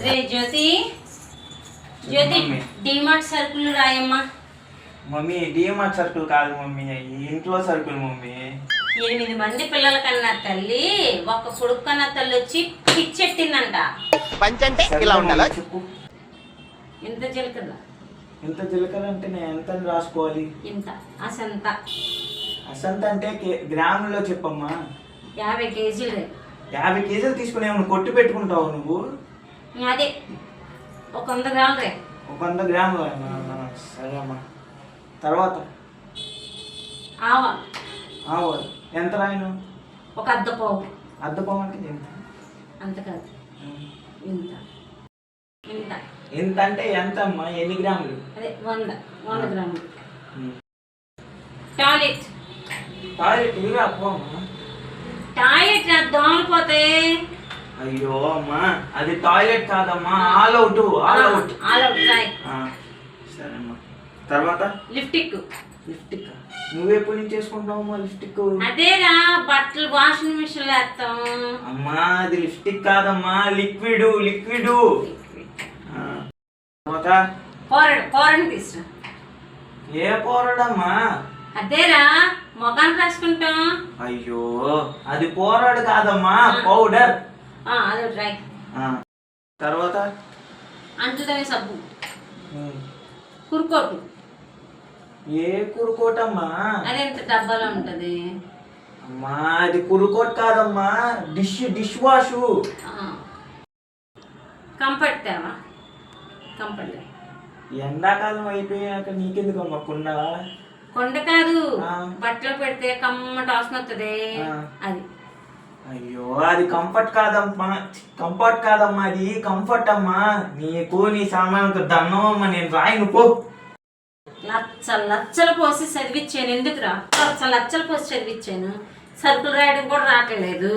రే జ్యోతి జ్యోతి డిమార్ట్ సరుకులు రాయమ్మా. మమ్మీ డిమార్ట్ సరుకులు కాదు మమ్మీ, ఇంట్లో సరుకులు మమ్మీ. 8 మంది పిల్లల కన్నా తల్లి ఒక్క కొడుకు కన్నా తల్లి వచ్చి పిచ్చెట్టిందంట. పంచంటే ఇలా ఉండాలా చెప్పు. ఇంత జీలకర్ర, ఎంత జీలకర్ర అంటే నేను ఎంత రాసుకోవాలి? ఇంత అసంత అసంత అంటే గ్రాముల్లో చెప్పమ్మా. 50 కేజీలు రే. 50 కేజీలు తీసుకుని ఏమన్నా కొట్టి పెట్టుకుంటావు నువ్వు? అదే ఒక 100 గ్రాములు రే. ఒక 100 గ్రాములు. సరే అమ్మా. తర్వాత ఆవాలు ఆవాలు ఎంత రాయను? ఒక అద్దపావు. అద్దపావు అంటే ఎంత? అంత కాదు, ఇంత ఇంత. ఎంత అంటే ఎంత అమ్మా? ఎన్ని గ్రాములు? అదే 100 గ్రాములు. టాయిలెట్ టాయిలెట్ ఇవి అమ్మా. టాయిలెట్ నా దోమలు పోతాయి. అయ్యో అమ్మా, అది టాయిలెట్ కాదమ్మా, ఆల్ అవుట్. ఆల్ అవుట్ రాయ్. సరే అమ్మా. తర్వాత లిప్టిక్. లిప్స్టిక్ నువ్వెప్పటి నుంచి చేసుకుంటావమ్మా లిప్స్టిక్? అదేరా బట్టలు వాషింగ్ మిషన్ లో వేస్తాం. అమ్మా అది లిప్స్టిక్ కాదమ్మా, లిక్విడ్. తర్వాత పోరడు తీసురా. ఏ పోరాడమ్మా? అదేరా మొగానికి రాసుకుంటాం. అయ్యో అది పోరాడు కాదమ్మా, పౌడర్. అదొకటి రాయ్. తర్వాత అంటుతోనే సబ్బు. కురుకోటు. ఏ కురుకోటమ్మా? అదెంత డబ్బాలో ఉంటది. అమ్మా అది కురుకోట్ కాదమ్మా, డిష్ వాష్. కంఫర్ట్ తేవా. కంఫర్ట్ ఎండాకాలం అయిపోయాక నీకెందుకమ్మా కుండ? కొండ కాదు, బట్టలు పెడితే కమ్మట వాసన వస్తుంది అది. అయ్యో అది కంఫర్ట్ కాదమ్మా, అది కంఫర్ట్ అమ్మా. నీకు నీ సామాన్లకు దండం అమ్మా, నేను రాయను పో. లచ్చలు పోసి చదివిచ్చాను. ఎందుకురా లచ్చలు పోసి చదివిచ్చాను? సరుకులు రాయడం కూడా రావట్లేదు.